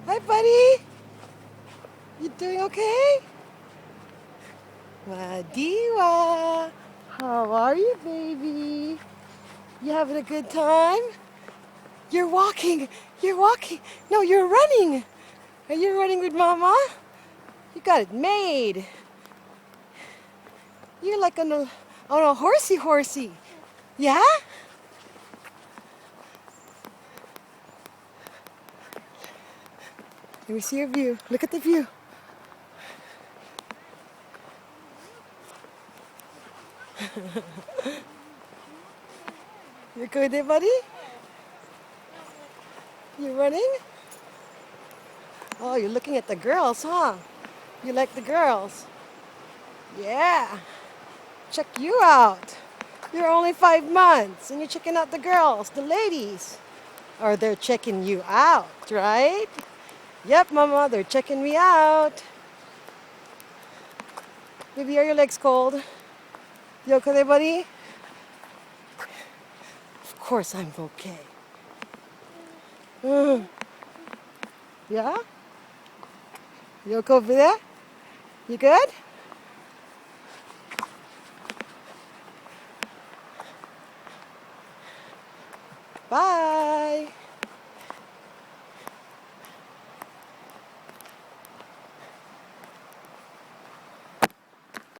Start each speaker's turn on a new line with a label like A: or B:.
A: Hi, buddy. You doing okay? Madiwa. How are you, baby? You having a good time? You're walking. You're walking. No, you're running. Are you running with Mama? You got it made. You're like on a horsey. Yeah? Let me see your view. Look at the view. You good there, buddy? You running? Oh, you're looking at the girls, huh? You like the girls? Yeah. Check you out. You're only 5 months and you're checking out the girls, the ladies. Or they're checking you out, right? Yep, Mama, they're checking me out. Baby, are your legs cold? You okay there, buddy? Of course I'm okay. Mm. Yeah? You okay over there? You good? Bye.